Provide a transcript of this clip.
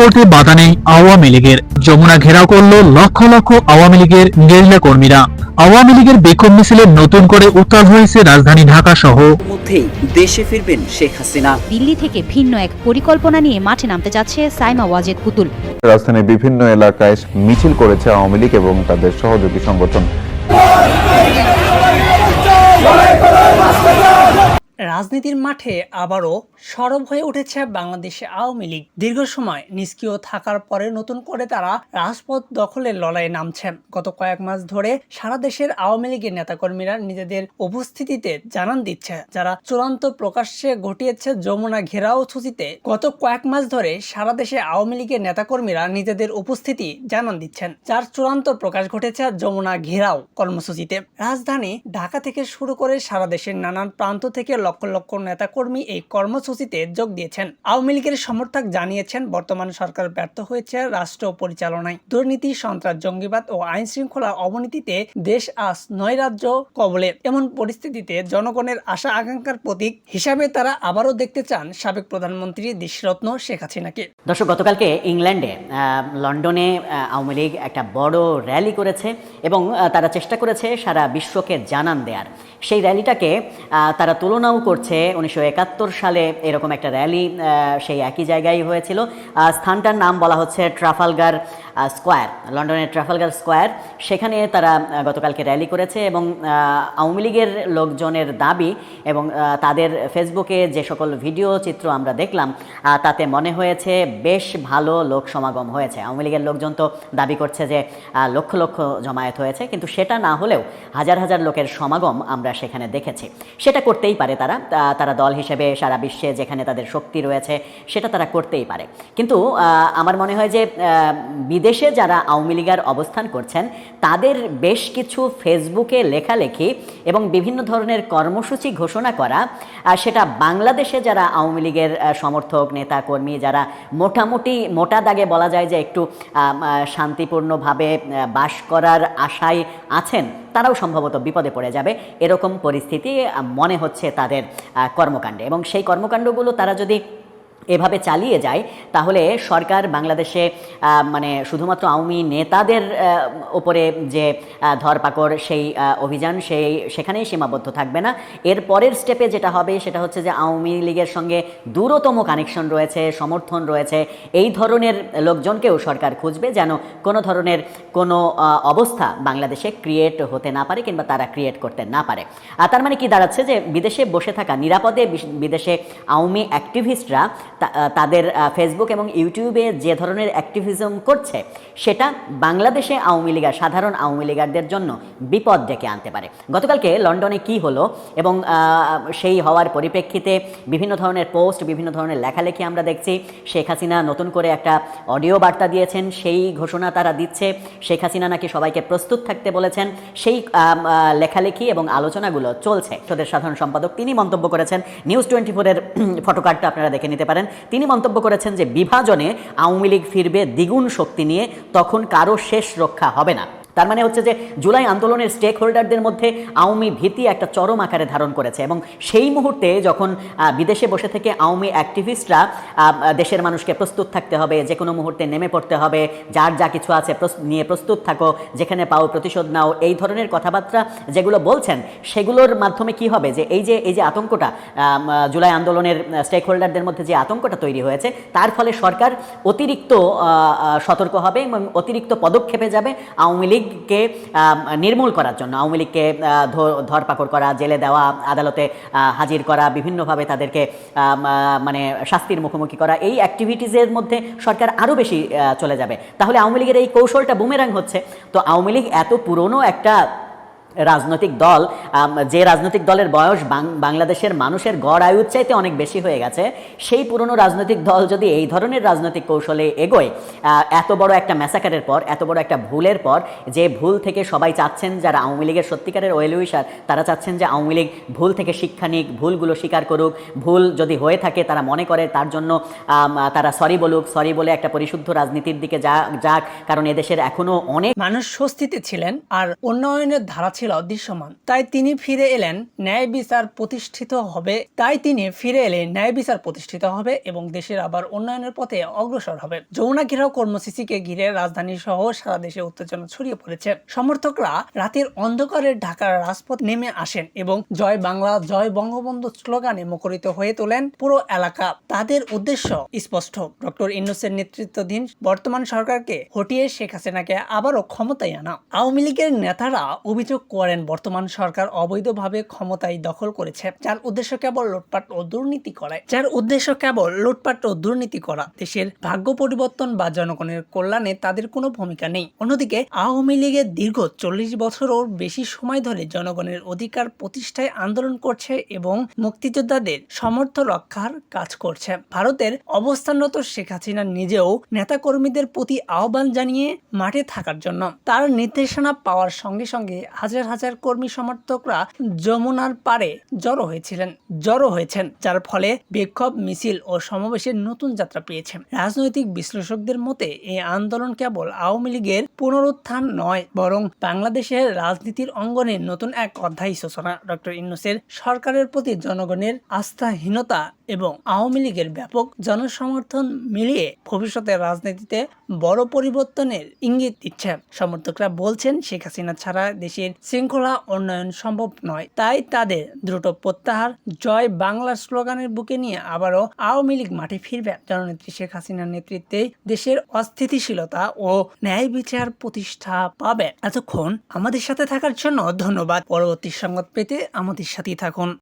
করতে বাধা নেই আওয়ামী লীগের। যমুনা ঘেরাও করল লক্ষ লক্ষ আওয়ামী লীগের গেরিলা কর্মীরা। আওয়ামী লীগের বিক্ষোভ মিছিলে নতুন করে উত্তাল হয়েছে রাজধানী ঢাকা সহ। মধ্যেই দেশে ফিরবেন শেখ হাসিনা। দিল্লি থেকে ভিন্ন এক পরিকল্পনা নিয়ে মাঠে নামতে যাচ্ছে সাইমা ওয়াজেদ পুতুল। রাজধানীর বিভিন্ন এলাকায় মিছিল করেছে আওয়ামী লীগ এবং তাদের সহযোগী সংগঠন। রাজনীতির মাঠে আবারও সরব হয়ে উঠেছে বাংলাদেশে আওয়ামী লীগ। দীর্ঘ সময় নিষ্ক্রিয় থাকার পরে নতুন করে তারা রাজপথ দখলের লড়াইয়ে নামছে। গত কয়েক মাস ধরে সারা দেশের আওয়ামী লীগের নেতাকর্মীরা নিজেদের উপস্থিতিতে জানান দিচ্ছে, যারা চূড়ান্ত প্রকাশ্যে ঘটিয়েছে যমুনা ঘেরাও সূচিতে। গত কয়েক মাস ধরে সারা দেশে আওয়ামী লীগের নেতাকর্মীরা নিজেদের উপস্থিতি জানান দিচ্ছেন, যার চূড়ান্ত প্রকাশ ঘটেছে যমুনা ঘেরাও কর্মসূচিতে। রাজধানী ঢাকা থেকে শুরু করে সারা দেশের নানান প্রান্ত থেকে লক্ষ লক্ষ নেতাকর্মী এই কর্মসূচিতে যোগ দিয়েছেন। আওয়ামী লীগের সমর্থক জানিয়েছেন, বর্তমান সরকার ব্যর্থ হয়েছে রাষ্ট্র পরিচালনায়। দুর্নীতি, সন্ত্রাস, জঙ্গিবাদ ও আইন শৃঙ্খলা অবনতিতে দেশ আজ নৈরাজ্য কবলে। এমন পরিস্থিতিতে জনগণের আশা আকাঙ্ক্ষার প্রতীক হিসাবে তারা আবারও দেখতে চান সাবেক প্রধানমন্ত্রী দেশরত্ন শেখ হাসিনাকে। দর্শক, গতকালকে ইংল্যান্ডে লন্ডনে আওয়ামী লীগ একটা বড় র্যালি করেছে এবং তারা চেষ্টা করেছে সারা বিশ্বকে জানান দেয়ার। সেই র্যালিটাকে তারা তুলনাও করছে 1971 সালে এরকম একটা র্যালি সেই একই জায়গায় হয়েছিল। স্থানটার নাম বলা হচ্ছে ট্রাফালগার স্কোয়ার, লন্ডনের ট্রাফালগার স্কোয়ার। সেখানে তারা গতকালকে র্যালি করেছে এবং আওয়ামী লীগের লোকজনের দাবি এবং তাদের ফেসবুকে যে সকল ভিডিও চিত্র আমরা দেখলাম তাতে মনে হয়েছে বেশ ভালো লোক সমাগম হয়েছে। আওয়ামী লীগের লোকজন তো দাবি করছে যে লক্ষ লক্ষ জমায়েত হয়েছে, কিন্তু সেটা না হলেও হাজার হাজার লোকের সমাগম আমরা সেখানে দেখেছি। সেটা করতেই পারে তারা দল হিসেবে সারা বিশ্বে যেখানে তাদের শক্তি রয়েছে সেটা তারা করতেই পারে। কিন্তু আমার মনে হয় যে বিদেশে যারা আওয়ামী লীগের অবস্থান করছেন তাদের বেশ কিছু ফেসবুকে লেখালেখি এবং বিভিন্ন ধরনের কর্মসূচি ঘোষণা করা, সেটা বাংলাদেশে যারা আওয়ামী লীগের সমর্থক নেতা কর্মী যারা মোটামুটি মোটা দাগে বলা যায় যে একটু শান্তিপূর্ণভাবে বাস করার আশায় আছেন, তারাও সম্ভবত বিপদে পড়ে যাবে এরকম পরিস্থিতি মনে হচ্ছে তাদের কর্মকাণ্ডে। এবং সেই কর্মকাণ্ডগুলো তারা যদি এভাবে চালিয়ে যায় তাহলে সরকার বাংলাদেশে মানে শুধুমাত্র আওয়ামী নেতাদের ওপরে যে ধরপাকড় সেই অভিযান সেখানেই সীমাবদ্ধ থাকবে না। এর পরের স্টেপে যেটা হবে সেটা হচ্ছে যে আওয়ামী লীগের সঙ্গে দূরতম কানেকশন রয়েছে, সমর্থন রয়েছে, এই ধরনের লোকজনকেও সরকার খুঁজবে যেন কোনো ধরনের কোনো অবস্থা বাংলাদেশে ক্রিয়েট হতে না পারে কিংবা তারা ক্রিয়েট করতে না পারে। তার মানে কি দাঁড়াচ্ছে যে বিদেশে বসে থাকা নিরাপদে বিদেশে আওয়ামী অ্যাক্টিভিস্টরা তাদের ফেসবুক এবং ইউটিউবে যে ধরনের অ্যাক্টিভিজম করছে সেটা বাংলাদেশে আওয়ামী লীগার সাধারণ আওয়ামী লীগারদের জন্য বিপদ ডেকে আনতে পারে। গতকালকে লন্ডনে কি হলো এবং সেই হওয়ার পরিপ্রেক্ষিতে বিভিন্ন ধরনের পোস্ট, বিভিন্ন ধরনের লেখালেখি আমরা দেখছি। শেখ হাসিনা নতুন করে একটা অডিও বার্তা দিয়েছেন, সেই ঘোষণা তারা দিচ্ছে। শেখ হাসিনা নাকি সবাইকে প্রস্তুত থাকতে বলেছেন, সেই লেখালেখি এবং আলোচনাগুলো চলছে। সদের সাধারণ সম্পাদক তিনি মন্তব্য করেছেন, নিউজ 24-এর ফটোকার্ডটা আপনারা দেখে নিতে পারেন। তিনি মন্তব্য করেছেন যে বিভাজনে আওয়ামী লীগ ফিরবে দ্বিগুণ শক্তি নিয়ে, তখন কারো শেষ রক্ষা হবে না। তার মানে হচ্ছে যে জুলাই আন্দোলনের স্টেক হোল্ডারদের মধ্যে আওয়ামী ভীতি একটা চরম আকারে ধারণ করেছে এবং সেই মুহূর্তে যখন বিদেশে বসে থেকে আওয়ামী অ্যাক্টিভিস্টরা দেশের মানুষকে প্রস্তুত থাকতে হবে, যে কোনো মুহূর্তে নেমে পড়তে হবে, যার যা কিছু আছে নিয়ে প্রস্তুত থাকো, যেখানে পাও প্রতিশোধ নাও, এই ধরনের কথাবার্তা যেগুলো বলছেন সেগুলোর মাধ্যমে কি হবে যে এই যে আতঙ্কটা জুলাই আন্দোলনের স্টেক হোল্ডারদের মধ্যে যে আতঙ্কটা তৈরি হয়েছে তার ফলে সরকার অতিরিক্ত সতর্ক হবে এবং অতিরিক্ত পদক্ষেপে যাবে আওয়ামী লীগ কে নির্মূল করার জন্য। আওয়ামী লীগকে ধরপাকড় করা, জেলে দেওয়া, আদালতে হাজির করা, বিভিন্নভাবে তাদেরকে মানে শাস্তির মুখোমুখি করা, এই অ্যাক্টিভিটিসের মধ্যে সরকার আরও বেশি চলে যাবে। তাহলে আওয়ামী লীগের এই কৌশলটা বুমেরাং হচ্ছে। তো আওয়ামী লীগ এত পুরনো একটা রাজনৈতিক দল, যে রাজনৈতিক দলের বয়স বাংলাদেশের মানুষের গড় আয়ুর চাইতে অনেক বেশি হয়ে গেছে, সেই পুরনো রাজনৈতিক দল যদি এই ধরনের রাজনৈতিক কৌশলে এগোয়, এত বড় একটা ম্যাসাকারের পর, এত বড় একটা ভুলের পর, যে ভুল থেকে সবাই চাচ্ছেন, যারা আওয়ামী লীগের সত্যিকারের ওয়েল উইশার তারা চাচ্ছেন যে আওয়ামী লীগ ভুল থেকে শিক্ষা নিক, ভুলগুলো স্বীকার করুক, ভুল যদি হয়ে থাকে তারা মনে করে তার জন্য তারা সরি বলুক, সরি বলে একটা পরিশুদ্ধ রাজনীতির দিকে যাক, কারণ এদেশের এখনো অনেক মানুষ স্বস্তিতে ছিলেন আর উন্নয়নের ধারা ছিল ছিল দৃশ্যমান। তাই তিনি ফিরে এলে ন্যায় বিচার প্রতিষ্ঠিত হবে এবং দেশের আবার উন্নয়নের পথে অগ্রসর হবে। যমুনা ঘেরাও কর্মসূচিকে ঘিরে রাজধানী সহ সারা দেশে উত্তেজনা ছড়িয়ে পড়েছে। সমর্থকরা রাতের অন্ধকারে ঢাকার রাজপথ নেমে আসেন এবং জয় বাংলা জয় বঙ্গবন্ধু স্লোগানে মুখরিত হয়ে তোলেন পুরো এলাকা। তাদের উদ্দেশ্য স্পষ্ট, ডক্টর ইউনূসের নেতৃত্বাধীন বর্তমান সরকারকে হটিয়ে শেখ হাসিনাকে আবারও ক্ষমতায় আনা। আওয়ামী লীগের নেতারা অভিযোগ করেন বর্তমান সরকার অবৈধভাবে ক্ষমতায় দখল করেছে, যার উদ্দেশ্য কেবল লুটপাট ও দুর্নীতি করা। দেশের ভাগ্য পরিবর্তন বা জনগণের কল্যাণে তাদের কোনো ভূমিকা নেই। অন্যদিকে আওয়ামী লীগের দীর্ঘ 40 বছরও বেশি সময় ধরে জনগণের অধিকার প্রতিষ্ঠায় আন্দোলন করছে এবং মুক্তিযোদ্ধাদের সমর্থ রক্ষার কাজ করছে। ভারতের অবস্থানরত শেখ হাসিনা নিজেও নেতাকর্মীদের প্রতি আহ্বান জানিয়ে মাঠে থাকার জন্য। তার নির্দেশনা পাওয়ার সঙ্গে সঙ্গে হাজার হাজার কর্মী সমর্থকরা যমুনার পারে জড়ো হয়েছেন, যার ফলে বিক্ষোভ, মিছিল ও সমাবেশের নতুন যাত্রা পেয়েছে। রাজনৈতিক বিশ্লেষকদের মতে এই আন্দোলন কেবল আওয়ামী লীগের পুনরুত্থান নয়, বরং বাংলাদেশের রাজনীতির অঙ্গনে নতুন এক অধ্যায় সূচনা। ডক্টর ইউনূসের সরকারের প্রতি জনগণের আস্থাহীনতা এবং আওয়ামী লীগের ব্যাপক জনসমর্থন মিলিয়ে ভবিষ্যতের রাজনীতিতে বড় পরিবর্তনের ইঙ্গিত দিচ্ছে। সমর্থকরা বলছেন শেখ হাসিনা ছাড়া দেশের শৃঙ্খলা উন্নয়ন সম্ভব নয়, তাই তাদের দ্রুত প্রত্যাহার, জয় বাংলার স্লোগানের বুকে নিয়ে আবারও আওয়ামী লীগ মাঠে ফিরবে। জননেত্রী শেখ হাসিনার নেতৃত্বে দেশের অস্থিতিশীলতা ও ন্যায় বিচার প্রতিষ্ঠা পাবে। এতক্ষণ আমাদের সাথে থাকার জন্য ধন্যবাদ। পরবর্তী সংবাদ পেতে আমাদের সাথেই থাকুন।